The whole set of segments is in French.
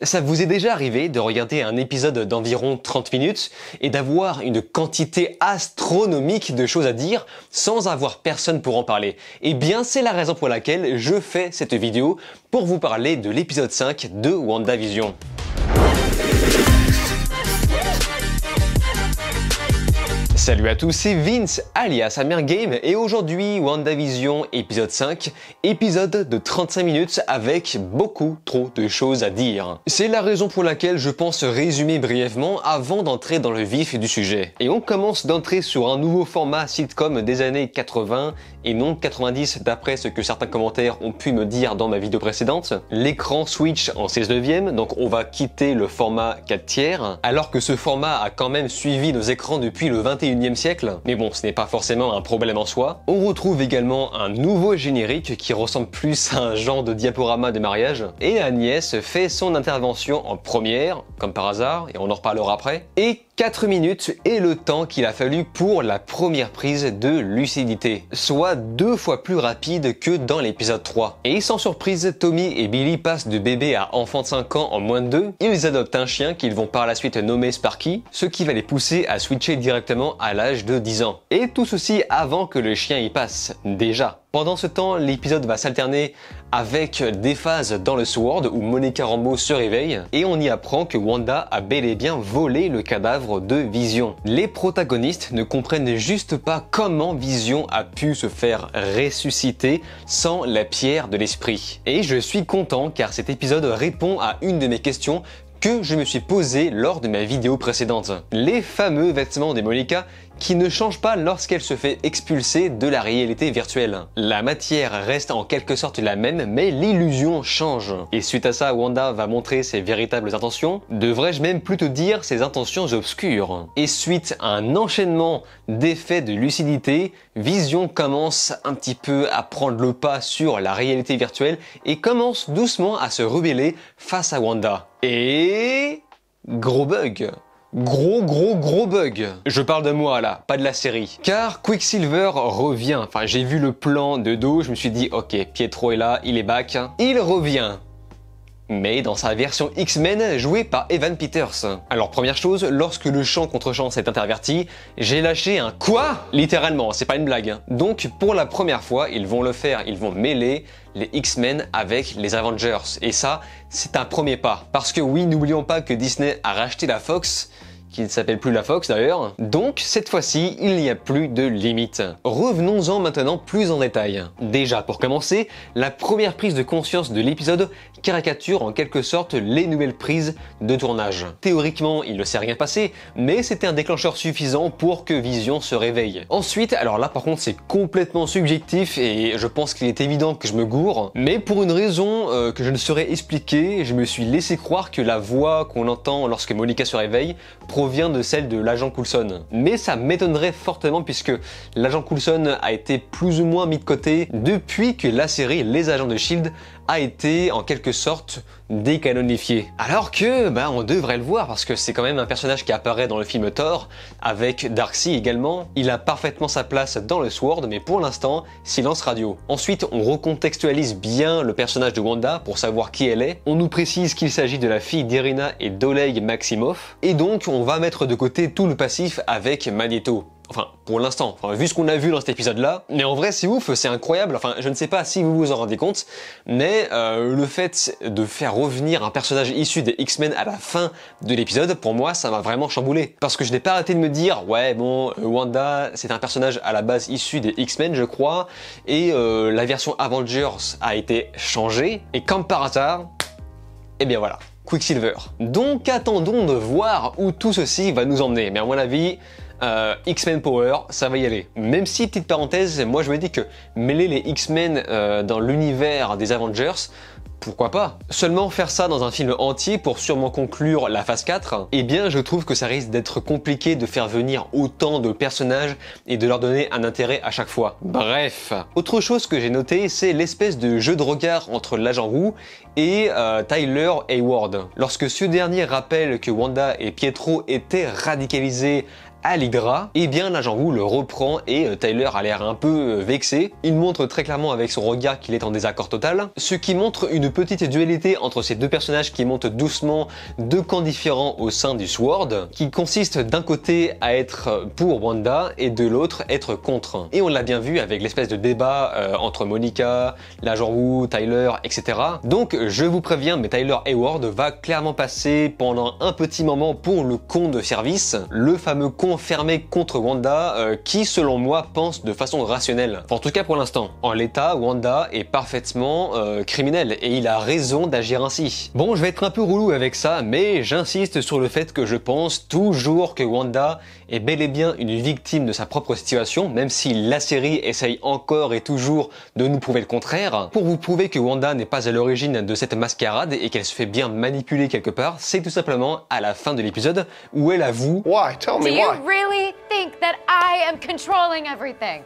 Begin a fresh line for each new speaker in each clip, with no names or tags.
Ça vous est déjà arrivé de regarder un épisode d'environ 30 minutes et d'avoir une quantité astronomique de choses à dire sans avoir personne pour en parler? Eh bien, c'est la raison pour laquelle je fais cette vidéo pour vous parler de l'épisode 5 de WandaVision. Salut à tous, c'est Vince alias Amergame et aujourd'hui WandaVision épisode 5, épisode de 35 minutes avec beaucoup trop de choses à dire. C'est la raison pour laquelle je pense résumer brièvement avant d'entrer dans le vif du sujet. Et on commence d'entrer sur un nouveau format sitcom des années 80 et non 90 d'après ce que certains commentaires ont pu me dire dans ma vidéo précédente. L'écran switch en 16/9, donc on va quitter le format 4/3 alors que ce format a quand même suivi nos écrans depuis le 21e siècle, mais bon, ce n'est pas forcément un problème en soi. On retrouve également un nouveau générique qui ressemble plus à un genre de diaporama de mariage, et Agnès fait son intervention en première, comme par hasard, et on en reparlera après, et 4 minutes est le temps qu'il a fallu pour la première prise de lucidité, soit 2 fois plus rapide que dans l'épisode 3. Et sans surprise, Tommy et Billy passent de bébé à enfant de 5 ans en moins de 2, ils adoptent un chien qu'ils vont par la suite nommer Sparky, ce qui va les pousser à switcher directement à l'âge de 10 ans. Et tout ceci avant que le chien y passe, déjà. Pendant ce temps, l'épisode va s'alterner avec des phases dans le Sword où Monica Rambeau se réveille et on y apprend que Wanda a bel et bien volé le cadavre de Vision. Les protagonistes ne comprennent juste pas comment Vision a pu se faire ressusciter sans la pierre de l'esprit. Et je suis content car cet épisode répond à une de mes questions que je me suis posé lors de ma vidéo précédente. Les fameux vêtements de Monica qui ne changent pas lorsqu'elle se fait expulser de la réalité virtuelle. La matière reste en quelque sorte la même, mais l'illusion change. Et suite à ça, Wanda va montrer ses véritables intentions, devrais-je même plutôt dire ses intentions obscures. Et suite à un enchaînement d'effets de lucidité, Vision commence un petit peu à prendre le pas sur la réalité virtuelle et commence doucement à se rebeller face à Wanda. Et gros bug. Gros bug. Je parle de moi là, pas de la série. Car Quicksilver revient. Enfin, j'ai vu le plan de dos, je me suis dit, ok, Pietro est là, il est back. Il revient. Mais dans sa version X-Men jouée par Evan Peters. Alors première chose, lorsque le champ contre champ s'est interverti, j'ai lâché un quoi? Littéralement, c'est pas une blague. Donc pour la première fois, ils vont le faire, ils vont mêler les X-Men avec les Avengers. Et ça, c'est un premier pas. Parce que oui, n'oublions pas que Disney a racheté la Fox, qui ne s'appelle plus la Fox d'ailleurs. Donc cette fois-ci, il n'y a plus de limite. Revenons-en maintenant plus en détail. Déjà pour commencer, la première prise de conscience de l'épisode caricature en quelque sorte les nouvelles prises de tournage. Théoriquement, il ne s'est rien passé, mais c'était un déclencheur suffisant pour que Vision se réveille. Ensuite, alors là par contre c'est complètement subjectif et je pense qu'il est évident que je me gourre, mais pour une raison que je ne saurais expliquer, je me suis laissé croire que la voix qu'on entend lorsque Monica se réveille provient de celle de l'agent Coulson. Mais ça m'étonnerait fortement puisque l'agent Coulson a été plus ou moins mis de côté depuis que la série Les Agents de S.H.I.E.L.D. a été en quelque sorte décanonifié. Alors que, on devrait le voir parce que c'est quand même un personnage qui apparaît dans le film Thor, avec Darkseid également. Il a parfaitement sa place dans le Sword, mais pour l'instant, silence radio. Ensuite, on recontextualise bien le personnage de Wanda pour savoir qui elle est. On nous précise qu'il s'agit de la fille d'Irina et d'Oleg Maximoff. Et donc, on va mettre de côté tout le passif avec Magneto. Enfin, pour l'instant, vu ce qu'on a vu dans cet épisode-là. Mais en vrai, c'est ouf, c'est incroyable. Enfin, je ne sais pas si vous vous en rendez compte, mais le fait de faire revenir un personnage issu des X-Men à la fin de l'épisode, pour moi, ça m'a vraiment chamboulé. Parce que je n'ai pas arrêté de me dire, ouais, bon, Wanda, c'est un personnage à la base issu des X-Men, je crois, et la version Avengers a été changée, et comme par hasard, eh bien voilà, Quicksilver. Donc, attendons de voir où tout ceci va nous emmener. Mais à mon avis, X-Men Power, ça va y aller. Même si, petite parenthèse, moi je me dis que mêler les X-Men dans l'univers des Avengers, pourquoi pas? Seulement faire ça dans un film entier pour sûrement conclure la phase 4, eh bien je trouve que ça risque d'être compliqué de faire venir autant de personnages et de leur donner un intérêt à chaque fois. Bref. Autre chose que j'ai noté, c'est l'espèce de jeu de regard entre l'agent Wu et Tyler Hayward. Lorsque ce dernier rappelle que Wanda et Pietro étaient radicalisés à l'Hydra, et bien l'agent Wu le reprend et Tyler a l'air un peu vexé. Il montre très clairement avec son regard qu'il est en désaccord total, ce qui montre une petite dualité entre ces deux personnages qui montent doucement deux camps différents au sein du SWORD, qui consiste d'un côté à être pour Wanda et de l'autre être contre. Et on l'a bien vu avec l'espèce de débat entre Monica, l'agent Wu, Tyler, etc. Donc je vous préviens, mais Tyler Hayward va clairement passer pendant un petit moment pour le con de service, le fameux con fermé contre Wanda qui selon moi pense de façon rationnelle. Enfin, en tout cas pour l'instant. En l'état, Wanda est parfaitement criminel et il a raison d'agir ainsi. Bon, je vais être un peu relou avec ça, mais j'insiste sur le fait que je pense toujours que Wanda est bel et bien une victime de sa propre situation, même si la série essaye encore et toujours de nous prouver le contraire. Pour vous prouver que Wanda n'est pas à l'origine de cette mascarade et qu'elle se fait bien manipuler quelque part, c'est tout simplement à la fin de l'épisode où elle avoue
Why? Tell me why.
Do you really think that I am controlling everything?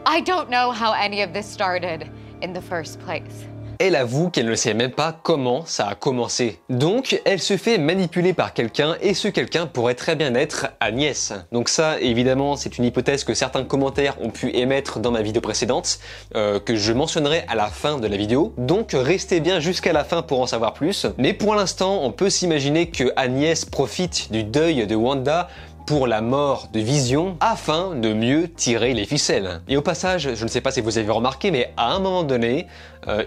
I don't know how any of this started in the first place.
Elle avoue qu'elle ne sait même pas comment ça a commencé. Donc, elle se fait manipuler par quelqu'un et ce quelqu'un pourrait très bien être Agnès. Donc ça, évidemment, c'est une hypothèse que certains commentaires ont pu émettre dans ma vidéo précédente, que je mentionnerai à la fin de la vidéo. Donc, restez bien jusqu'à la fin pour en savoir plus. Mais pour l'instant, on peut s'imaginer que Agnès profite du deuil de Wanda pour la mort de Vision afin de mieux tirer les ficelles. Et au passage, je ne sais pas si vous avez remarqué, mais à un moment donné,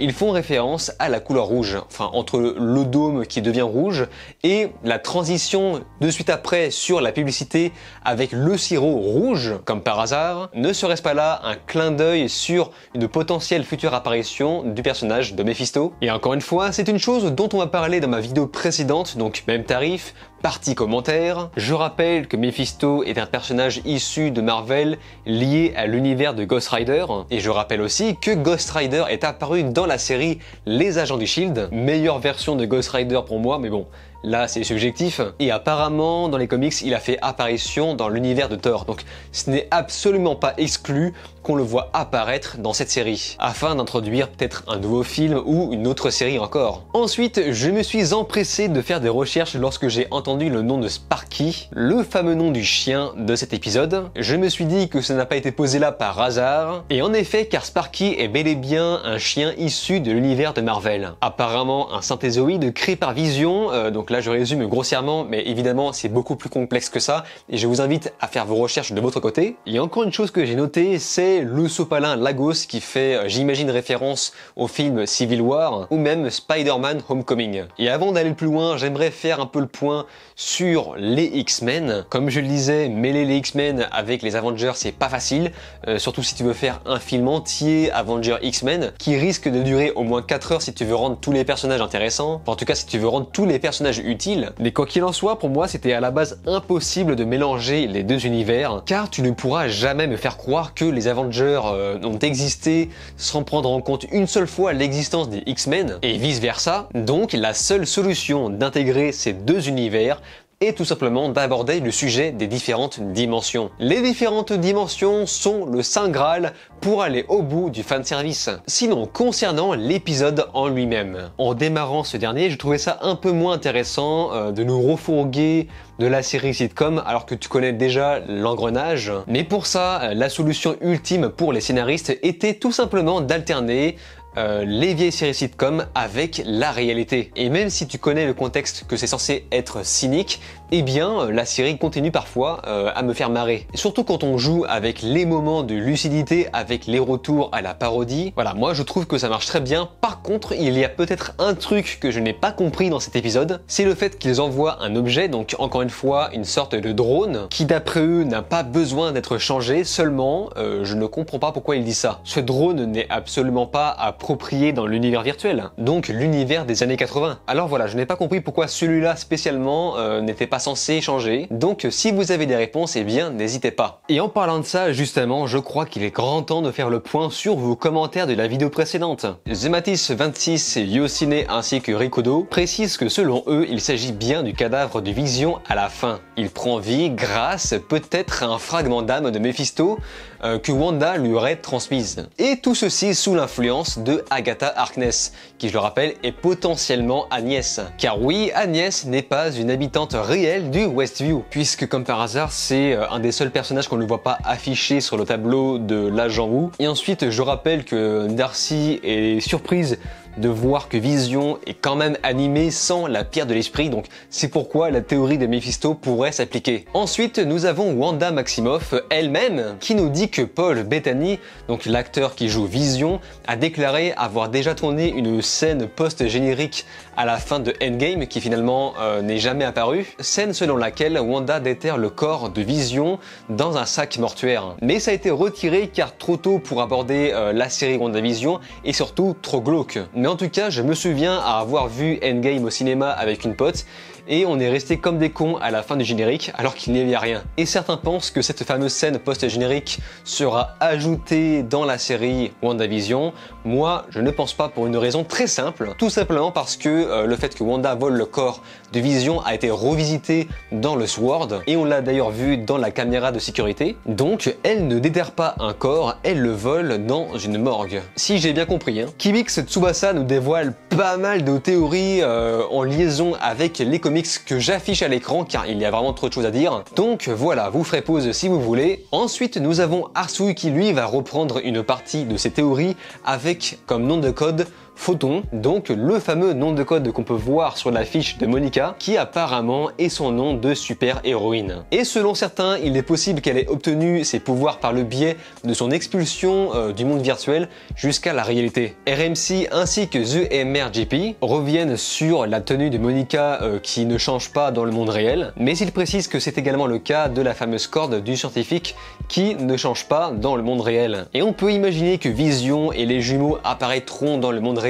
ils font référence à la couleur rouge, enfin entre le dôme qui devient rouge et la transition de suite après sur la publicité avec le sirop rouge, comme par hasard. Ne serait-ce pas là un clin d'œil sur une potentielle future apparition du personnage de Mephisto? Et encore une fois, c'est une chose dont on va parler dans ma vidéo précédente, donc même tarif, partie commentaire. Je rappelle que Mephisto est un personnage issu de Marvel lié à l'univers de Ghost Rider, et je rappelle aussi que Ghost Rider est apparu dans la série Les Agents du Shield, meilleure version de Ghost Rider pour moi, mais bon, là c'est subjectif, et apparemment dans les comics il a fait apparition dans l'univers de Thor, donc ce n'est absolument pas exclu qu'on le voit apparaître dans cette série, afin d'introduire peut-être un nouveau film ou une autre série encore. Ensuite, je me suis empressé de faire des recherches lorsque j'ai entendu le nom de Sparky, le fameux nom du chien de cet épisode. Je me suis dit que ça n'a pas été posé là par hasard, et en effet car Sparky est bel et bien un chien issu de l'univers de Marvel. Apparemment un synthézoïde créé par Vision, donc là je résume grossièrement, mais évidemment c'est beaucoup plus complexe que ça, et je vous invite à faire vos recherches de votre côté. Et encore une chose que j'ai notée, c'est le sopalin Lagos qui fait, j'imagine, référence au film Civil War ou même Spider-Man Homecoming. Et avant d'aller plus loin, j'aimerais faire un peu le point sur les X-Men. Comme je le disais, mêler les X-Men avec les Avengers c'est pas facile, surtout si tu veux faire un film entier Avengers X-Men qui risque de durer au moins 4 heures si tu veux rendre tous les personnages intéressants, enfin, en tout cas si tu veux rendre tous les personnages utiles. Mais quoi qu'il en soit, pour moi c'était à la base impossible de mélanger les deux univers, car tu ne pourras jamais me faire croire que les Avengers ont existé sans prendre en compte une seule fois l'existence des X-Men et vice versa. Donc la seule solution d'intégrer ces deux univers et tout simplement d'aborder le sujet des différentes dimensions. Les différentes dimensions sont le saint graal pour aller au bout du fanservice. Sinon, concernant l'épisode en lui-même, en démarrant ce dernier, je trouvais ça un peu moins intéressant de nous refourguer de la série sitcom alors que tu connais déjà l'engrenage. Mais pour ça, la solution ultime pour les scénaristes était tout simplement d'alterner les vieilles séries sitcom avec la réalité. Et même si tu connais le contexte que c'est censé être cynique, eh bien la série continue parfois à me faire marrer. Surtout quand on joue avec les moments de lucidité, avec les retours à la parodie. Voilà, moi je trouve que ça marche très bien. Par contre, il y a peut-être un truc que je n'ai pas compris dans cet épisode, c'est le fait qu'ils envoient un objet, donc encore une fois une sorte de drone, qui d'après eux n'a pas besoin d'être changé, seulement je ne comprends pas pourquoi ils disent ça. Ce drone n'est absolument pas approprié dans l'univers virtuel, donc l'univers des années 80. Alors voilà, je n'ai pas compris pourquoi celui-là spécialement n'était pas censé changer, donc si vous avez des réponses, eh bien n'hésitez pas. Et en parlant de ça, justement, je crois qu'il est grand temps de faire le point sur vos commentaires de la vidéo précédente. Zematis26 et Yosine ainsi que Rikodo précisent que selon eux, il s'agit bien du cadavre de Vision à la fin. Il prend vie grâce peut-être à un fragment d'âme de Mephisto que Wanda lui aurait transmise. Et tout ceci sous l'influence de de Agatha Harkness, qui je le rappelle est potentiellement Agnès. Car oui, Agnès n'est pas une habitante réelle du Westview, puisque comme par hasard c'est un des seuls personnages qu'on ne voit pas affiché sur le tableau de l'agent Wu. Et ensuite je rappelle que Darcy est surprise de voir que Vision est quand même animée sans la pierre de l'esprit, donc c'est pourquoi la théorie de Mephisto pourrait s'appliquer. Ensuite, nous avons Wanda Maximoff elle-même qui nous dit que Paul Bettany, donc l'acteur qui joue Vision, a déclaré avoir déjà tourné une scène post-générique à la fin de Endgame qui finalement n'est jamais apparue, scène selon laquelle Wanda déterre le corps de Vision dans un sac mortuaire. Mais ça a été retiré car trop tôt pour aborder la série WandaVision et surtout trop glauque. Mais en tout cas, je me souviens avoir vu Endgame au cinéma avec une pote et on est resté comme des cons à la fin du générique alors qu'il n'y avait rien. Et certains pensent que cette fameuse scène post-générique sera ajoutée dans la série WandaVision. Moi, je ne pense pas pour une raison très simple. Tout simplement parce que le fait que Wanda vole le corps de Vision a été revisité dans le Sword et on l'a d'ailleurs vu dans la caméra de sécurité. Donc, elle ne déterre pas un corps, elle le vole dans une morgue. Si j'ai bien compris, Kimix Tsubasa nous dévoile pas mal de théories en liaison avec les comics que j'affiche à l'écran car il y a vraiment trop de choses à dire. Donc voilà, vous ferez pause si vous voulez. Ensuite, nous avons Arsu qui lui va reprendre une partie de ces théories avec comme nom de code Photon, donc le fameux nom de code qu'on peut voir sur la fiche de Monica, qui apparemment est son nom de super-héroïne. Et selon certains, il est possible qu'elle ait obtenu ses pouvoirs par le biais de son expulsion du monde virtuel jusqu'à la réalité. RMC ainsi que The MRGP reviennent sur la tenue de Monica qui ne change pas dans le monde réel, mais ils précisent que c'est également le cas de la fameuse corde du scientifique qui ne change pas dans le monde réel. Et on peut imaginer que Vision et les jumeaux apparaîtront dans le monde réel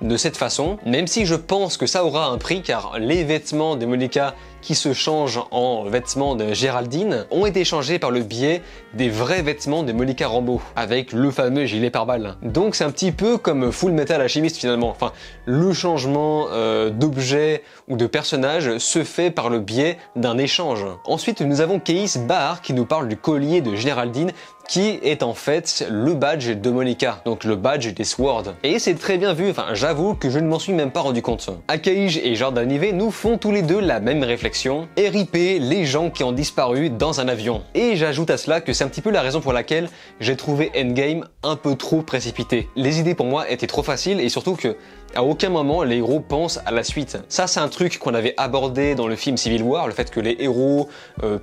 de cette façon, même si je pense que ça aura un prix car les vêtements de Monica qui se changent en vêtements de Géraldine ont été changés par le biais des vrais vêtements de Monica Rambeau avec le fameux gilet pare-balles. Donc c'est un petit peu comme Full Metal Alchemist finalement. Enfin, le changement d'objet ou de personnage se fait par le biais d'un échange. Ensuite, nous avons Keis Bahar qui nous parle du collier de Géraldine qui est en fait le badge de Monica, donc le badge des Swords. Et c'est très bien vu, enfin j'avoue que je ne m'en suis même pas rendu compte. Akaij et Jordan Ivey nous font tous les deux la même réflexion, RIP les gens qui ont disparu dans un avion. Et j'ajoute à cela que c'est un petit peu la raison pour laquelle j'ai trouvé Endgame un peu trop précipité. Les idées pour moi étaient trop faciles et surtout que à aucun moment les héros pensent à la suite. Ça c'est un truc qu'on avait abordé dans le film Civil War, le fait que les héros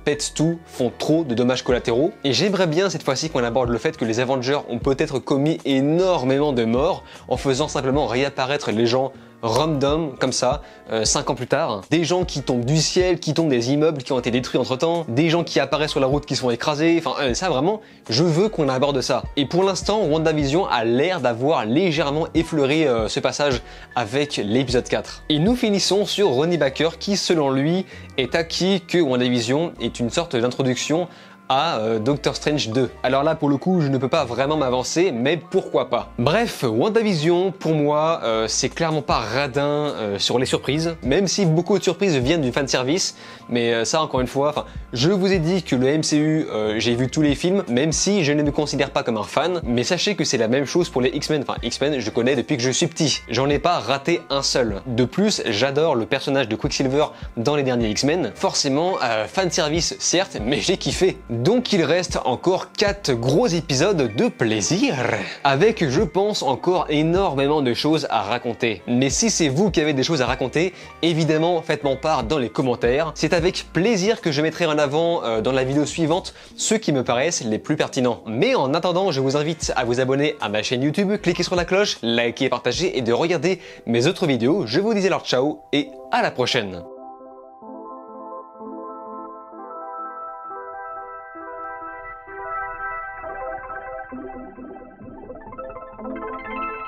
pètent tout, font trop de dommages collatéraux. Et j'aimerais bien cette fois-ci qu'on aborde le fait que les Avengers ont peut-être commis énormément de morts en faisant simplement réapparaître les gens random comme ça, 5 ans plus tard. Des gens qui tombent du ciel, qui tombent des immeubles qui ont été détruits entre temps, des gens qui apparaissent sur la route qui sont écrasés, enfin ça vraiment, je veux qu'on aborde ça. Et pour l'instant, WandaVision a l'air d'avoir légèrement effleuré ce passage avec l'épisode 4. Et nous finissons sur Ronnie Baker qui selon lui est acquis que WandaVision est une sorte d'introduction à Doctor Strange 2. Alors là pour le coup je ne peux pas vraiment m'avancer mais pourquoi pas. Bref, WandaVision pour moi c'est clairement pas radin sur les surprises, même si beaucoup de surprises viennent du fanservice, mais ça encore une fois, je vous ai dit que le MCU j'ai vu tous les films, même si je ne me considère pas comme un fan, mais sachez que c'est la même chose pour les X-Men, enfin X-Men je connais depuis que je suis petit, j'en ai pas raté un seul. De plus j'adore le personnage de Quicksilver dans les derniers X-Men, forcément fanservice certes, mais j'ai kiffé. Donc il reste encore 4 gros épisodes de plaisir, avec je pense encore énormément de choses à raconter. Mais si c'est vous qui avez des choses à raconter, évidemment faites-m'en part dans les commentaires. C'est avec plaisir que je mettrai en avant dans la vidéo suivante ceux qui me paraissent les plus pertinents. Mais en attendant, je vous invite à vous abonner à ma chaîne YouTube, cliquer sur la cloche, liker et partager et de regarder mes autres vidéos. Je vous dis alors ciao et à la prochaine.